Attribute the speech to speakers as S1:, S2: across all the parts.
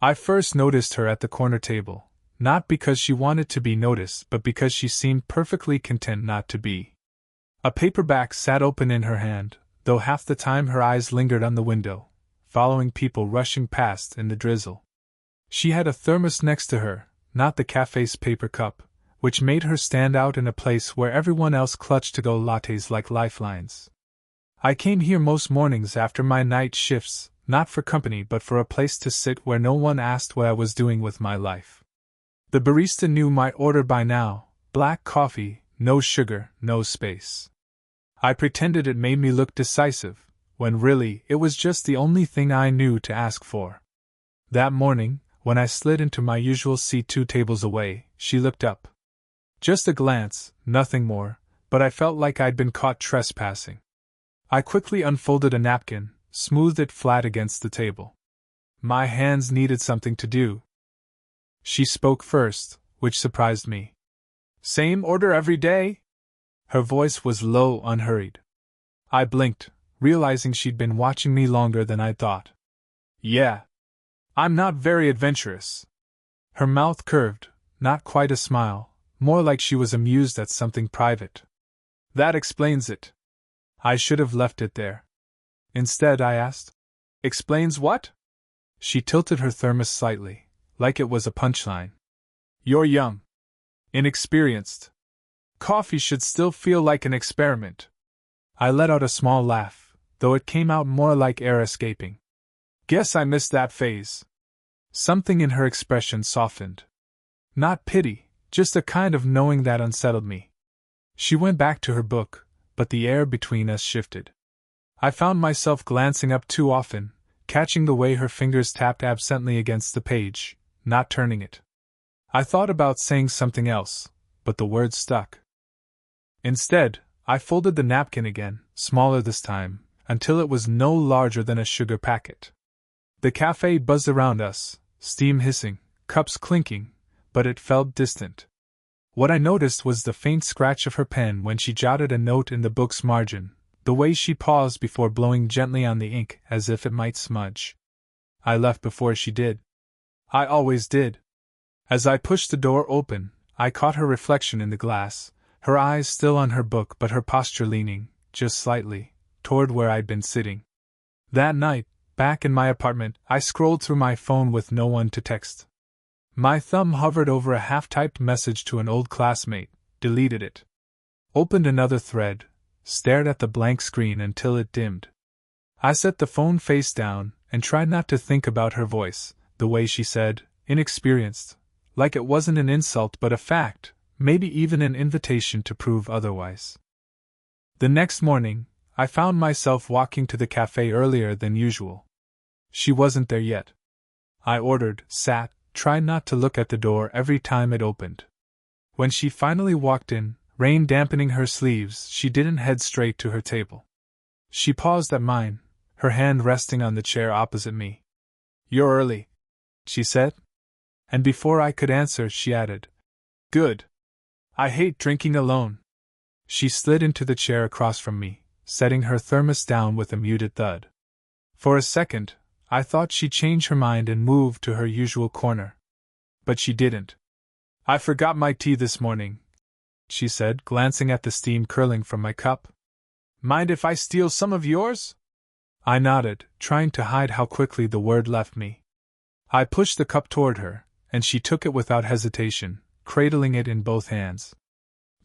S1: I first noticed her at the corner table, not because she wanted to be noticed but because she seemed perfectly content not to be. A paperback sat open in her hand, though half the time her eyes lingered on the window, following people rushing past in the drizzle. She had a thermos next to her, not the cafe's paper cup, which made her stand out in a place where everyone else clutched to-go lattes like lifelines. I came here most mornings after my night shifts, not for company but for a place to sit where no one asked what I was doing with my life. The barista knew my order by now: black coffee, no sugar, no space. I pretended it made me look decisive, when really it was just the only thing I knew to ask for. That morning, when I slid into my usual seat 2 tables away, she looked up. Just a glance, nothing more, but I felt like I'd been caught trespassing. I quickly unfolded a napkin, smoothed it flat against the table. My hands needed something to do. She spoke first, which surprised me. "Same order every day?" Her voice was low, unhurried. I blinked, realizing she'd been watching me longer than I'd thought. "Yeah. I'm not very adventurous." Her mouth curved, not quite a smile, more like she was amused at something private. "That explains it." I should have left it there. Instead, I asked, "Explains what?" She tilted her thermos slightly, like it was a punchline. "You're young. Inexperienced. Coffee should still feel like an experiment." I let out a small laugh, though it came out more like air escaping. "Guess I missed that phase." Something in her expression softened. Not pity, just a kind of knowing that unsettled me. She went back to her book, but the air between us shifted. I found myself glancing up too often, catching the way her fingers tapped absently against the page, not turning it. I thought about saying something else, but the words stuck. Instead, I folded the napkin again, smaller this time, until it was no larger than a sugar packet. The cafe buzzed around us, steam hissing, cups clinking, but it felt distant. What I noticed was the faint scratch of her pen when she jotted a note in the book's margin, the way she paused before blowing gently on the ink as if it might smudge. I left before she did. I always did. As I pushed the door open, I caught her reflection in the glass, her eyes still on her book but her posture leaning, just slightly, toward where I'd been sitting. That night, back in my apartment, I scrolled through my phone with no one to text. My thumb hovered over a half-typed message to an old classmate, deleted it. Opened another thread, stared at the blank screen until it dimmed. I set the phone face down and tried not to think about her voice, the way she said, "Inexperienced," like it wasn't an insult but a fact, maybe even an invitation to prove otherwise. The next morning, I found myself walking to the cafe earlier than usual. She wasn't there yet. I ordered, sat, tried not to look at the door every time it opened. When she finally walked in, rain dampening her sleeves, she didn't head straight to her table. She paused at mine, her hand resting on the chair opposite me. "You're early," she said. And before I could answer, she added, "Good. I hate drinking alone." She slid into the chair across from me, setting her thermos down with a muted thud. For a second, I thought she'd change her mind and move to her usual corner. But she didn't. "I forgot my tea this morning," she said, glancing at the steam curling from my cup. "Mind if I steal some of yours?" I nodded, trying to hide how quickly the word left me. I pushed the cup toward her, and she took it without hesitation, cradling it in both hands.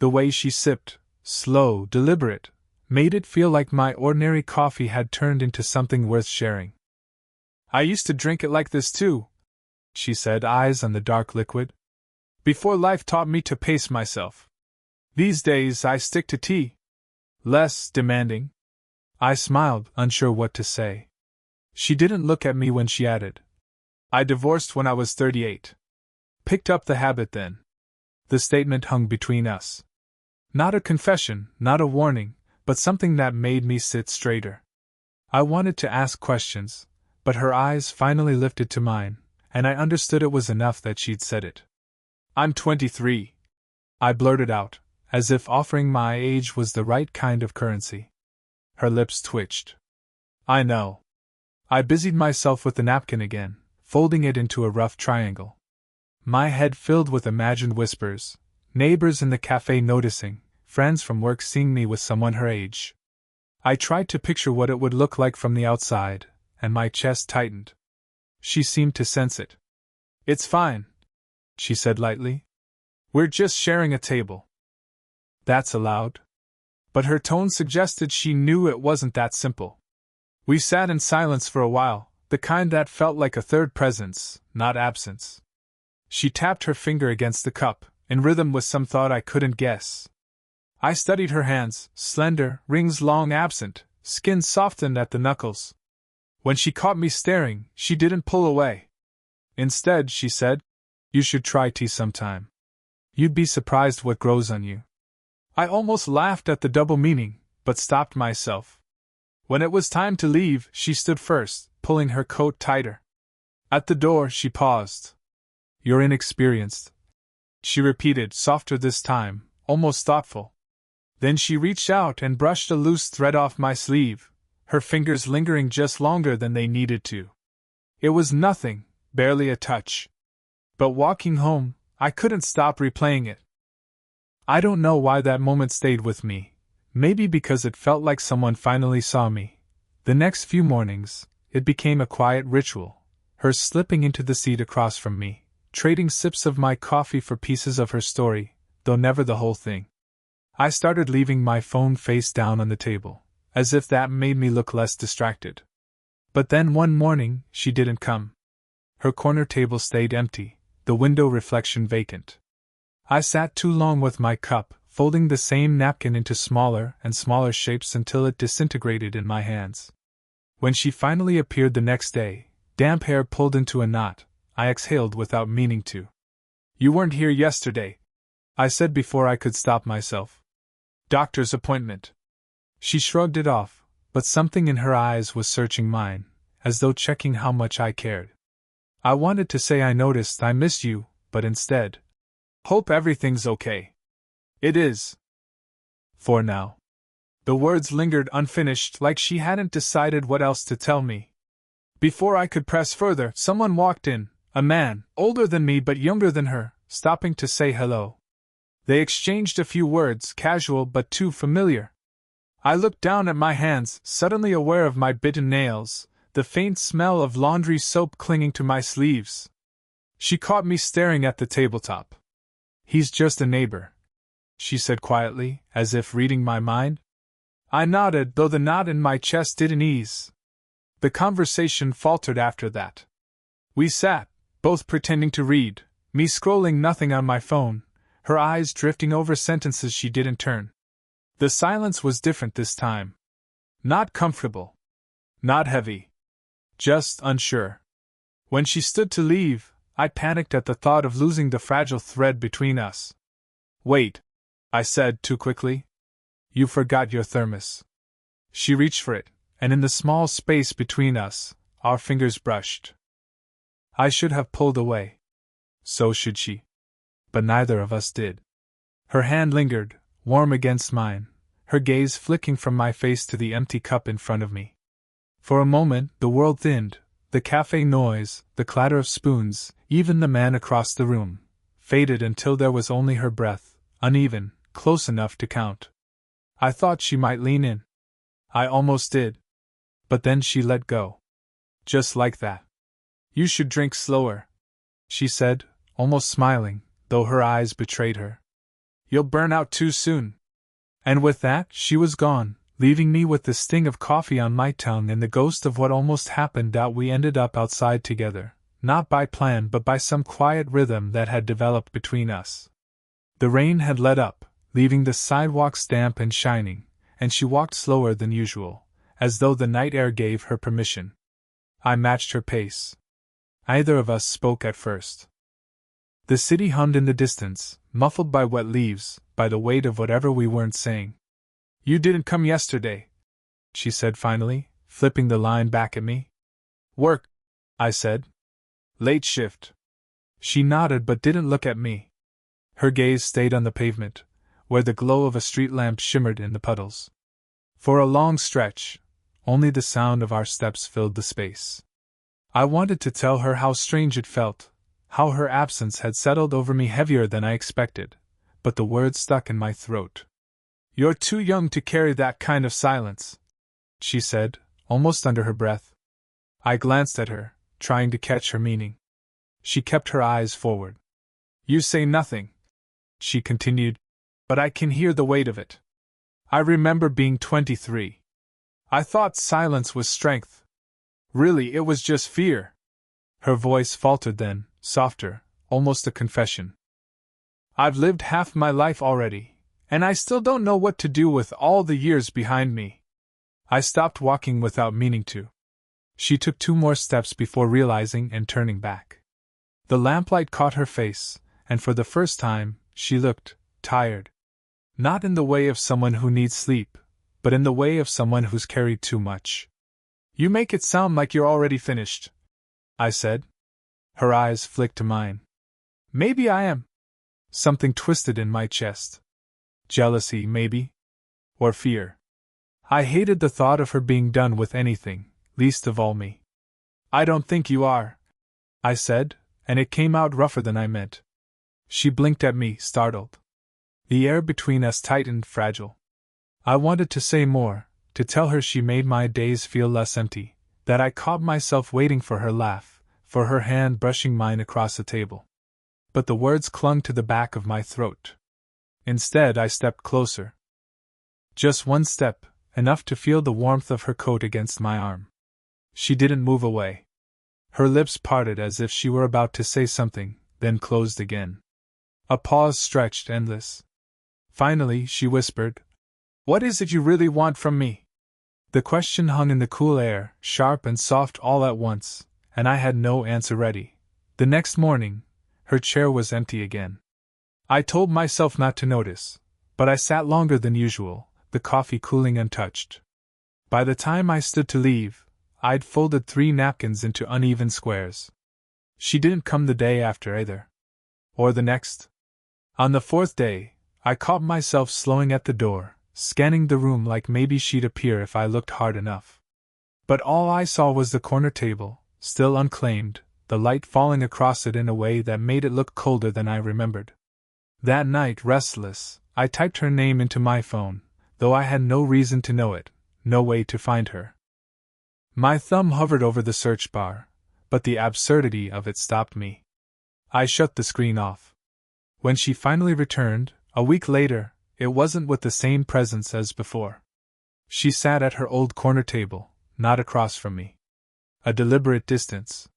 S1: The way she sipped, slow, deliberate, made it feel like my ordinary coffee had turned into something worth sharing. "I used to drink it like this too," she said, eyes on the dark liquid. "Before life taught me to pace myself. These days I stick to tea. Less demanding." I smiled, unsure what to say. She didn't look at me when she added, "I divorced when I was 38. Picked up the habit then." The statement hung between us. Not a confession, not a warning, but something that made me sit straighter. I wanted to ask questions, but her eyes finally lifted to mine, and I understood it was enough that she'd said it. "I'm 23. I blurted out, as if offering my age was the right kind of currency. Her lips twitched. "I know." I busied myself with the napkin again, folding it into a rough triangle. My head filled with imagined whispers, neighbors in the cafe noticing, friends from work seeing me with someone her age. I tried to picture what it would look like from the outside, and my chest tightened. She seemed to sense it. "It's fine," she said lightly. "We're just sharing a table." That's allowed. But her tone suggested she knew it wasn't that simple. We sat in silence for a while, the kind that felt like a third presence, not absence. She tapped her finger against the cup, in rhythm with some thought I couldn't guess. I studied her hands, slender, rings long absent, skin softened at the knuckles. When she caught me staring, she didn't pull away. Instead, she said, "You should try tea sometime. You'd be surprised what grows on you." I almost laughed at the double meaning, but stopped myself. When it was time to leave, she stood first, pulling her coat tighter. At the door, she paused. "You're inexperienced," she repeated, softer this time, almost thoughtful. Then she reached out and brushed a loose thread off my sleeve, her fingers lingering just longer than they needed to. It was nothing, barely a touch. But walking home, I couldn't stop replaying it. I don't know why that moment stayed with me. Maybe because it felt like someone finally saw me. The next few mornings, it became a quiet ritual, her slipping into the seat across from me, trading sips of my coffee for pieces of her story, though never the whole thing. I started leaving my phone face down on the table, as if that made me look less distracted. But then one morning, she didn't come. Her corner table stayed empty, the window reflection vacant. I sat too long with my cup, folding the same napkin into smaller and smaller shapes until it disintegrated in my hands. When she finally appeared the next day, damp hair pulled into a knot, I exhaled without meaning to. "You weren't here yesterday," I said before I could stop myself. "Doctor's appointment." She shrugged it off, but something in her eyes was searching mine, as though checking how much I cared. I wanted to say I noticed I missed you, but instead, "Hope everything's okay." "It is. For now." The words lingered unfinished, like she hadn't decided what else to tell me. Before I could press further, someone walked in, a man, older than me but younger than her, stopping to say hello. They exchanged a few words, casual but too familiar. I looked down at my hands, suddenly aware of my bitten nails, the faint smell of laundry soap clinging to my sleeves. She caught me staring at the tabletop. "He's just a neighbor," she said quietly, as if reading my mind. I nodded, though the knot in my chest didn't ease. The conversation faltered after that. We sat, both pretending to read, me scrolling nothing on my phone, her eyes drifting over sentences she didn't turn. The silence was different this time. Not comfortable. Not heavy. Just unsure. When she stood to leave, I panicked at the thought of losing the fragile thread between us. "Wait," I said too quickly. "You forgot your thermos." She reached for it, and in the small space between us, our fingers brushed. I should have pulled away. So should she. But neither of us did. Her hand lingered, warm against mine, her gaze flicking from my face to the empty cup in front of me. For a moment, the world thinned, the cafe noise, the clatter of spoons, even the man across the room, faded until there was only her breath, uneven, close enough to count. I thought she might lean in. I almost did. But then she let go. Just like that. "You should drink slower," she said, almost smiling, though her eyes betrayed her. "You'll burn out too soon." And with that, she was gone, leaving me with the sting of coffee on my tongue and the ghost of what almost happened. We ended up outside together, not by plan but by some quiet rhythm that had developed between us. The rain had let up, leaving the sidewalks damp and shining, and she walked slower than usual, as though the night air gave her permission. I matched her pace. Neither of us spoke at first. The city hummed in the distance, muffled by wet leaves, by the weight of whatever we weren't saying. "You didn't come yesterday," she said finally, flipping the line back at me. "Work," I said. "Late shift." She nodded but didn't look at me. Her gaze stayed on the pavement, where the glow of a street lamp shimmered in the puddles. For a long stretch, only the sound of our steps filled the space. I wanted to tell her how strange it felt, how her absence had settled over me heavier than I expected, but the words stuck in my throat. "You're too young to carry that kind of silence," she said, almost under her breath. I glanced at her, trying to catch her meaning. She kept her eyes forward. "You say nothing," she continued, "but I can hear the weight of it. I remember being 23. I thought silence was strength. Really, it was just fear." Her voice faltered then, softer, almost a confession. "I've lived half my life already, and I still don't know what to do with all the years behind me." I stopped walking without meaning to. She took 2 more steps before realizing and turning back. The lamplight caught her face, and for the first time, she looked tired. Not in the way of someone who needs sleep, but in the way of someone who's carried too much. "You make it sound like you're already finished," I said. Her eyes flicked to mine. "Maybe I am." Something twisted in my chest. Jealousy, maybe? Or fear. I hated the thought of her being done with anything, least of all me. "I don't think you are," I said, and it came out rougher than I meant. She blinked at me, startled. The air between us tightened, fragile. I wanted to say more, to tell her she made my days feel less empty, that I caught myself waiting for her laugh, for her hand brushing mine across the table. But the words clung to the back of my throat. Instead, I stepped closer. Just one step, enough to feel the warmth of her coat against my arm. She didn't move away. Her lips parted as if she were about to say something, then closed again. A pause stretched endless. Finally, she whispered, "What is it you really want from me?" The question hung in the cool air, sharp and soft all at once, and I had no answer ready. The next morning, her chair was empty again. I told myself not to notice, but I sat longer than usual, the coffee cooling untouched. By the time I stood to leave, I'd folded 3 napkins into uneven squares. She didn't come the day after either. Or the next. On the 4th day, I caught myself slowing at the door, scanning the room like maybe she'd appear if I looked hard enough. But all I saw was the corner table, still unclaimed, the light falling across it in a way that made it look colder than I remembered. That night, restless, I typed her name into my phone, though I had no reason to know it, no way to find her. My thumb hovered over the search bar, but the absurdity of it stopped me. I shut the screen off. When she finally returned, a week later, it wasn't with the same presence as before. She sat at her old corner table, not across from me. A deliberate distance.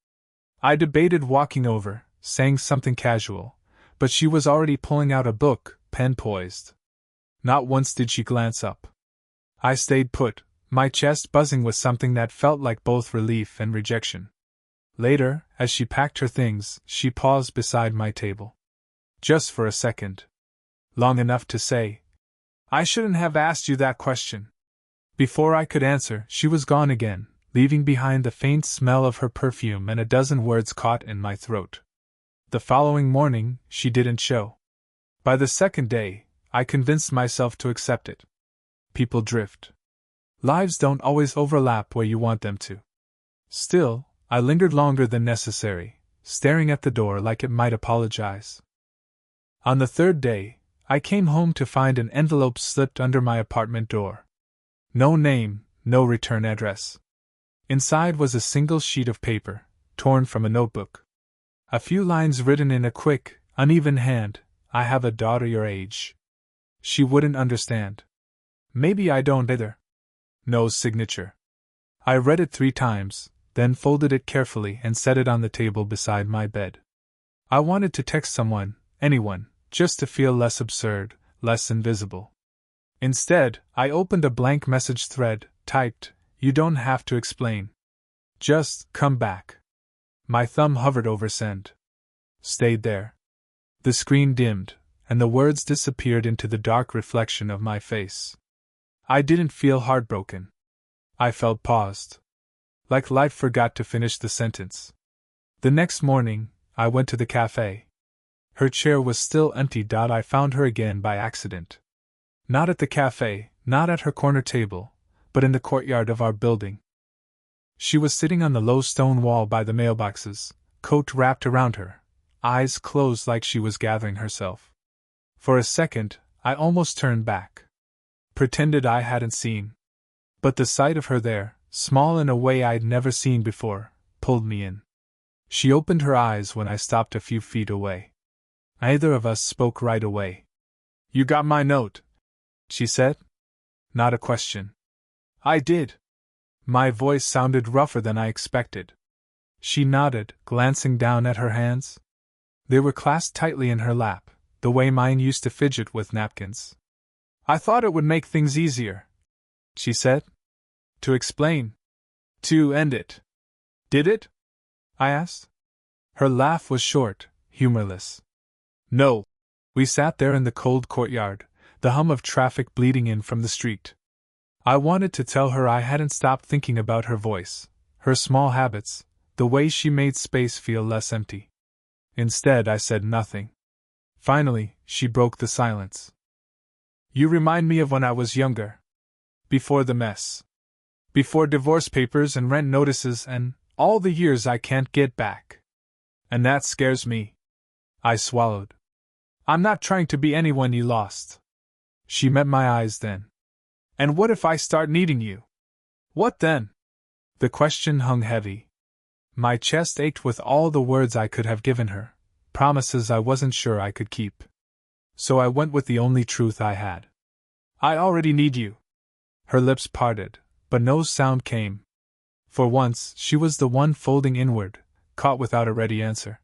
S1: I debated walking over, saying something casual, but she was already pulling out a book, pen poised. Not once did she glance up. I stayed put, my chest buzzing with something that felt like both relief and rejection. Later, as she packed her things, she paused beside my table. Just for a second. Long enough to say, "I shouldn't have asked you that question." Before I could answer, she was gone again, leaving behind the faint smell of her perfume and a dozen words caught in my throat. The following morning, she didn't show. By the 2nd day, I convinced myself to accept it. People drift. Lives don't always overlap where you want them to. Still, I lingered longer than necessary, staring at the door like it might apologize. On the 3rd day, I came home to find an envelope slipped under my apartment door. No name, no return address. Inside was a single sheet of paper, torn from a notebook. A few lines written in a quick, uneven hand. "I have a daughter your age." She wouldn't understand. Maybe I don't either. No signature. I read it 3 times, then folded it carefully and set it on the table beside my bed. I wanted to text someone, anyone, just to feel less absurd, less invisible. Instead, I opened a blank message thread, typed, "You don't have to explain. Just come back." My thumb hovered over send. Stayed there. The screen dimmed, and the words disappeared into the dark reflection of my face. I didn't feel heartbroken. I felt paused. Like life forgot to finish the sentence. The next morning, I went to the cafe. Her chair was still empty. I found her again by accident. Not at the cafe, not at her corner table, but in the courtyard of our building. She was sitting on the low stone wall by the mailboxes, coat wrapped around her, eyes closed like she was gathering herself. For a second, I almost turned back. Pretended I hadn't seen. But the sight of her there, small in a way I'd never seen before, pulled me in. She opened her eyes when I stopped a few feet away. Neither of us spoke right away. "You got my note?" she said. Not a question. "I did." My voice sounded rougher than I expected. She nodded, glancing down at her hands. They were clasped tightly in her lap, the way mine used to fidget with napkins. "I thought it would make things easier," she said. "To explain. To end it." "Did it?" I asked. Her laugh was short, humorless. "No." We sat there in the cold courtyard, the hum of traffic bleeding in from the street. I wanted to tell her I hadn't stopped thinking about her voice, her small habits, the way she made space feel less empty. Instead, I said nothing. Finally, she broke the silence. "You remind me of when I was younger. Before the mess. Before divorce papers and rent notices and all the years I can't get back. And that scares me." I swallowed. "I'm not trying to be anyone you lost." She met my eyes then. "And what if I start needing you? What then?" The question hung heavy. My chest ached with all the words I could have given her, promises I wasn't sure I could keep. So I went with the only truth I had. "I already need you." Her lips parted, but no sound came. For once, she was the one folding inward, caught without a ready answer.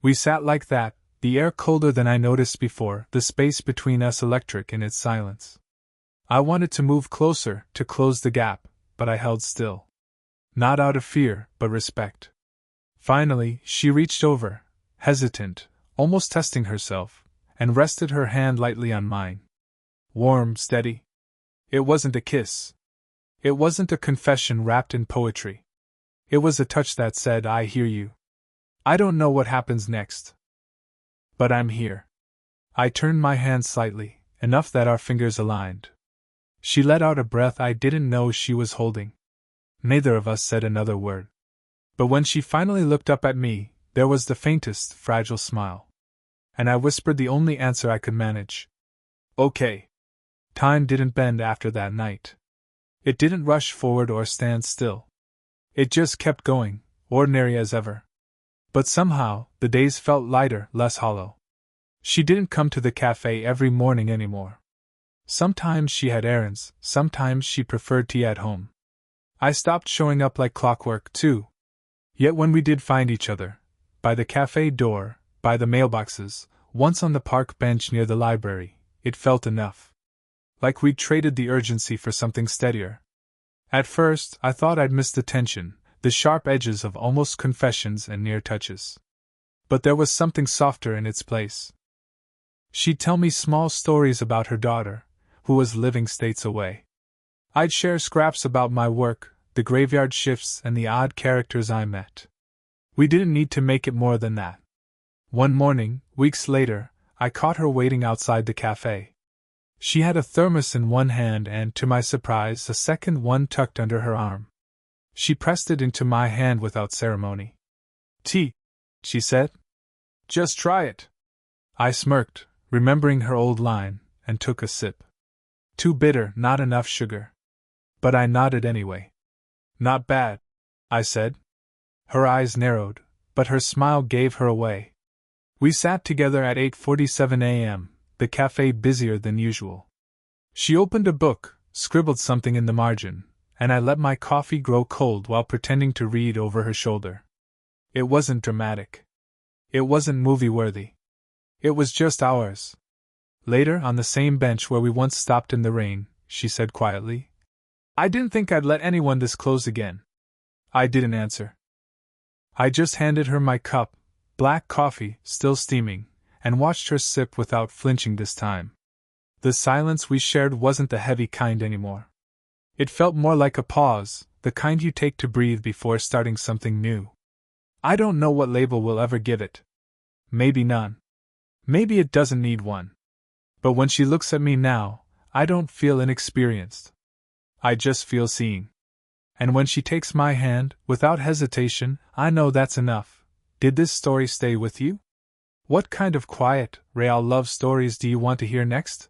S1: We sat like that, the air colder than I noticed before, the space between us electric in its silence. I wanted to move closer, to close the gap, but I held still. Not out of fear, but respect. Finally, she reached over, hesitant, almost testing herself, and rested her hand lightly on mine. Warm, steady. It wasn't a kiss. It wasn't a confession wrapped in poetry. It was a touch that said, "I hear you. I don't know what happens next. But I'm here." I turned my hand slightly, enough that our fingers aligned. She let out a breath I didn't know she was holding. Neither of us said another word. But when she finally looked up at me, there was the faintest, fragile smile. And I whispered the only answer I could manage. "Okay." Time didn't bend after that night. It didn't rush forward or stand still. It just kept going, ordinary as ever. But somehow, the days felt lighter, less hollow. She didn't come to the cafe every morning anymore. Sometimes she had errands, sometimes she preferred tea at home. I stopped showing up like clockwork, too. Yet when we did find each other, by the cafe door, by the mailboxes, once on the park bench near the library, it felt enough. Like we'd traded the urgency for something steadier. At first, I thought I'd missed the tension, the sharp edges of almost confessions and near touches. But there was something softer in its place. She'd tell me small stories about her daughter, who was living states away. I'd share scraps about my work, the graveyard shifts, and the odd characters I met. We didn't need to make it more than that. One morning, weeks later, I caught her waiting outside the cafe. She had a thermos in one hand and, to my surprise, a second one tucked under her arm. She pressed it into my hand without ceremony. "Tea," she said. "Just try it." I smirked, remembering her old line, and took a sip. Too bitter, not enough sugar. But I nodded anyway. "Not bad," I said. Her eyes narrowed, but her smile gave her away. We sat together at 8:47 a.m., the cafe busier than usual. She opened a book, scribbled something in the margin, and I let my coffee grow cold while pretending to read over her shoulder. It wasn't dramatic. It wasn't movie-worthy. It was just ours. Later, on the same bench where we once stopped in the rain, she said quietly, "I didn't think I'd let anyone this close again." I didn't answer. I just handed her my cup, black coffee, still steaming, and watched her sip without flinching this time. The silence we shared wasn't the heavy kind anymore. It felt more like a pause, the kind you take to breathe before starting something new. I don't know what label we'll ever give it. Maybe none. Maybe it doesn't need one. But when she looks at me now, I don't feel inexperienced. I just feel seen. And when she takes my hand, without hesitation, I know that's enough. Did this story stay with you? What kind of quiet, real love stories do you want to hear next?